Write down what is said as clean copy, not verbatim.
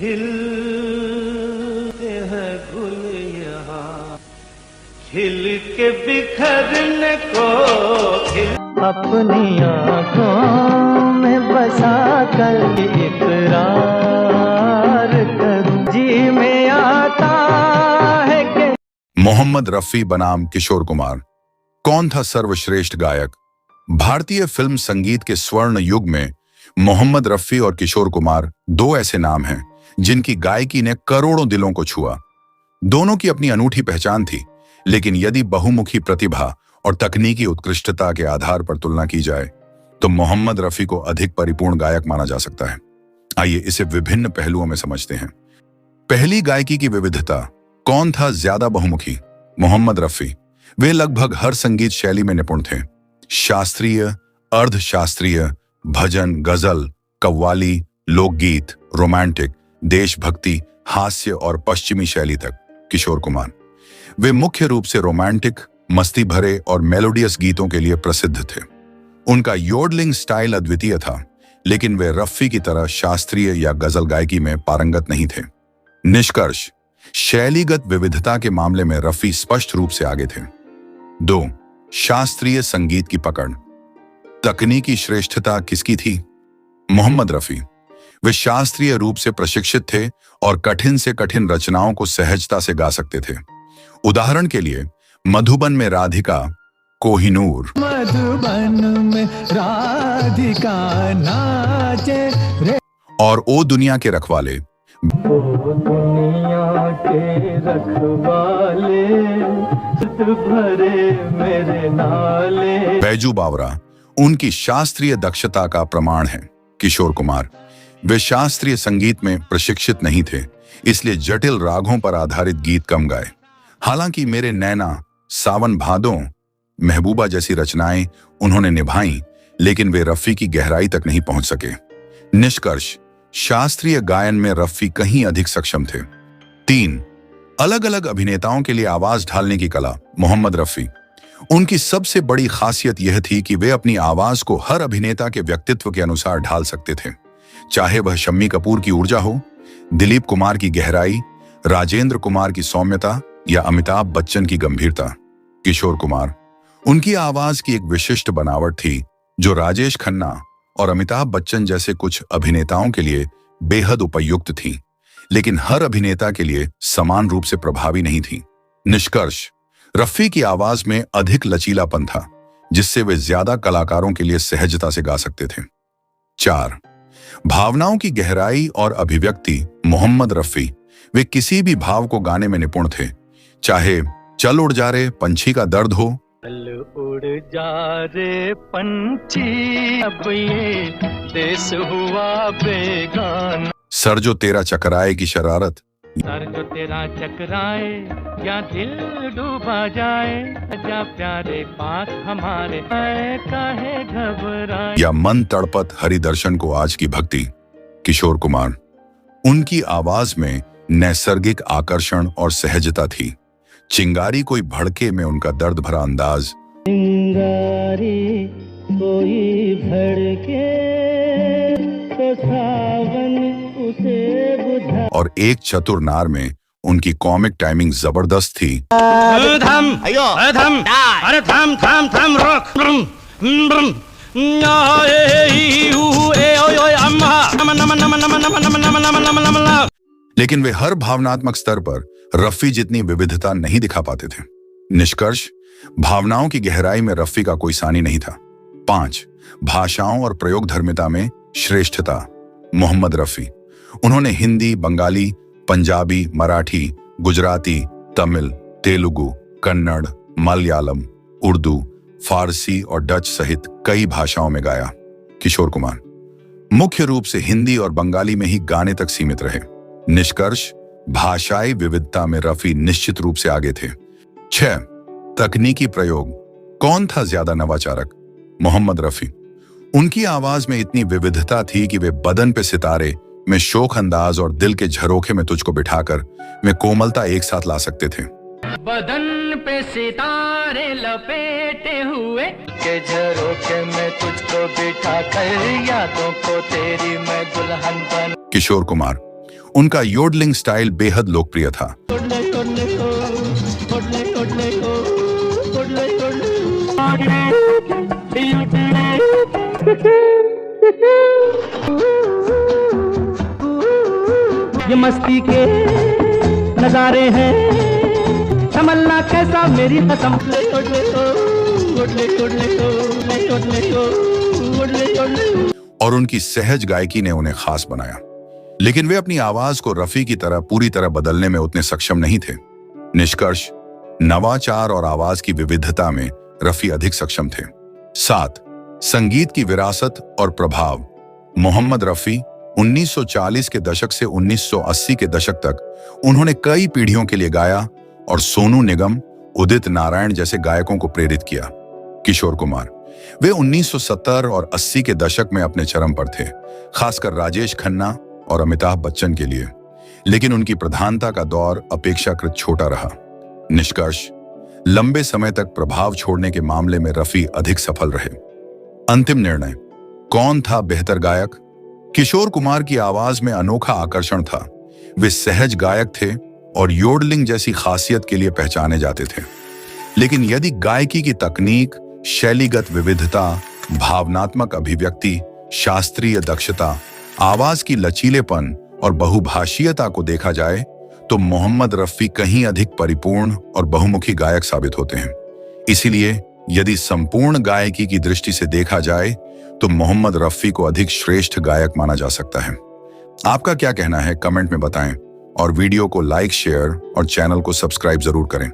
खिलते हैं गुल यहाँ, खिल के बिखरने को अपनी आँखों में बसा कर इकरार करूं, जी में आता है कि मोहम्मद रफी बनाम किशोर कुमार कौन था सर्वश्रेष्ठ गायक? भारतीय फिल्म संगीत के स्वर्ण युग में मोहम्मद रफी और किशोर कुमार दो ऐसे नाम हैं जिनकी गायकी ने करोड़ों दिलों को छुआ। दोनों की अपनी अनूठी पहचान थी, लेकिन यदि बहुमुखी प्रतिभा और तकनीकी उत्कृष्टता के आधार पर तुलना की जाए तो मोहम्मद रफी को अधिक परिपूर्ण गायक माना जा सकता है। आइए इसे विभिन्न पहलुओं में समझते हैं। पहली, गायकी की विविधता। कौन था ज्यादा बहुमुखी? मोहम्मद रफी। वे लगभग हर संगीत शैली में निपुण थे। शास्त्रीय, अर्धशास्त्रीय, भजन, गजल, कव्वाली, लोकगीत, रोमांटिक, देशभक्ति, हास्य और पश्चिमी शैली तक। किशोर कुमार। वे मुख्य रूप से रोमांटिक, मस्ती भरे और मेलोडियस गीतों के लिए प्रसिद्ध थे। उनका योडलिंग स्टाइल अद्वितीय था, लेकिन वे रफी की तरह शास्त्रीय या गजल गायकी में पारंगत नहीं थे। निष्कर्ष, शैलीगत विविधता के मामले में रफी स्पष्ट रूप से आगे थे। 2. शास्त्रीय संगीत की पकड़। तकनीकी श्रेष्ठता किसकी थी? मोहम्मद रफी। वे शास्त्रीय रूप से प्रशिक्षित थे और कठिन से कठिन रचनाओं को सहजता से गा सकते थे। उदाहरण के लिए मधुबन में राधिका, कोहिनूर, मधुबन में राधिका नाचे रे, और ओ दुनिया के रखवाले, दुनिया के रखवाले, भरे मेरे नाले। बैजू बावरा उनकी शास्त्रीय दक्षता का प्रमाण है। किशोर कुमार। वे शास्त्रीय संगीत में प्रशिक्षित नहीं थे, इसलिए जटिल रागों पर आधारित गीत कम गाए। हालांकि मेरे नैना, सावन भादों, महबूबा जैसी रचनाएं उन्होंने निभाईं, लेकिन वे रफी की गहराई तक नहीं पहुंच सके। निष्कर्ष, शास्त्रीय गायन में रफी कहीं अधिक सक्षम थे। 3. अलग अलग अभिनेताओं के लिए आवाज ढालने की कला। मोहम्मद रफी। उनकी सबसे बड़ी खासियत यह थी कि वे अपनी आवाज को हर अभिनेता के व्यक्तित्व के अनुसार ढाल सकते थे, चाहे वह शम्मी कपूर की ऊर्जा हो, दिलीप कुमार की गहराई, राजेंद्र कुमार की सौम्यता या अमिताभ बच्चन की गंभीरता। किशोर कुमार। उनकी आवाज की एक विशिष्ट बनावट थी जो राजेश खन्ना और अमिताभ बच्चन जैसे कुछ अभिनेताओं के लिए बेहद उपयुक्त थी, लेकिन हर अभिनेता के लिए समान रूप से प्रभावी नहीं थी। निष्कर्ष, रफी की आवाज में अधिक लचीलापन था, जिससे वे ज्यादा कलाकारों के लिए सहजता से गा सकते थे। 4. भावनाओं की गहराई और अभिव्यक्ति। मोहम्मद रफी। वे किसी भी भाव को गाने में निपुण थे, चाहे चल उड़ जा रे पंछी का दर्द हो, चल उड़ जा रे पंछी, अब ये देश हुआ बेगाना, सर जो तेरा चकराए की शरारत, सर जो तेरा चकराए या दिल डूबा जाए, जा प्यारे पास हमारे आए, काहे घबराए, या मन तड़पत हरिदर्शन को आज की भक्ति। किशोर कुमार। उनकी आवाज में नैसर्गिक आकर्षण और सहजता थी। चिंगारी कोई भड़के में उनका दर्द भरा अंदाज, चिंगारी कोई भड़के तो सावन उसे बुझा, और एक चतुर नार में उनकी कॉमिक टाइमिंग जबरदस्त थी। थम, थम, अरे थम थम थम रोक, लेकिन वे हर भावनात्मक स्तर पर रफी जितनी विविधता नहीं दिखा पाते थे। निष्कर्ष, भावनाओं की गहराई में रफी का कोई सानी नहीं था। 5. भाषाओं और प्रयोगधर्मिता में श्रेष्ठता। मोहम्मद रफी। उन्होंने हिंदी, बंगाली, पंजाबी, मराठी, गुजराती, तमिल, तेलुगु, कन्नड़, मलयालम, उर्दू, फारसी और डच सहित कई भाषाओं में गाया। किशोर कुमार। मुख्य रूप से हिंदी और बंगाली में ही गाने तक सीमित रहे। निष्कर्ष, भाषाई विविधता में रफी निश्चित रूप से आगे थे। 6. तकनीकी प्रयोग। कौन था ज्यादा नवाचारक? मोहम्मद रफी। उनकी आवाज में इतनी विविधता थी कि वे बदन पे सितारे में शोक अंदाज और दिल के झरोखे में तुझको बिठाकर में कोमलता एक साथ ला सकते थे। बदन पे सितारे लपेटे हुए के झरोखे में तुझको बिठा कर यादों को तेरी मैं दुल्हन बन। किशोर कुमार। उनका योडलिंग स्टाइल बेहद लोकप्रिय था। ये मस्ती के नजारे हैं, संभलना कैसा मेरी कसम। और उनकी सहज गायकी ने उन्हें खास बनाया, लेकिन वे अपनी आवाज को रफी की तरह पूरी तरह बदलने में उतने सक्षम नहीं थे। निष्कर्ष, नवाचार और आवाज की विविधता में रफी अधिक सक्षम थे। 7. संगीत की विरासत और प्रभाव। मोहम्मद रफी 1940 के दशक से 1980 के दशक तक उन्होंने कई पीढ़ियों के लिए गाया और सोनू निगम, उदित नारायण जैसे गायकों को प्रेरित किया। किशोर कुमार, वे 1970 और 80 के दशक में अपने चरम पर थे, खासकर राजेश खन्ना और अमिताभ बच्चन के लिए, लेकिन उनकी प्रधानता का दौर अपेक्षाकृत छोटा रहा। निष्कर्ष, लंबे समय तक प्रभाव छोड़ने के मामले में रफी अधिक सफल रहे। अंतिम निर्णय, कौन था बेहतर गायक? किशोर कुमार की आवाज में अनोखा आकर्षण था। वे सहज गायक थे और योडलिंग जैसी खासियत के लिए पहचाने जाते थे। लेकिन यदि गायकी की तकनीक, शैलीगत विविधता, भावनात्मक अभिव्यक्ति, शास्त्रीय दक्षता, आवाज की लचीलेपन और बहुभाषीयता को देखा जाए तो मोहम्मद रफी कहीं अधिक परिपूर्ण और बहुमुखी गायक साबित होते हैं। इसीलिए यदि संपूर्ण गायकी की दृष्टि से देखा जाए तो मोहम्मद रफी को अधिक श्रेष्ठ गायक माना जा सकता है। आपका क्या कहना है कमेंट में बताएं और वीडियो को लाइक, शेयर और चैनल को सब्सक्राइब जरूर करें।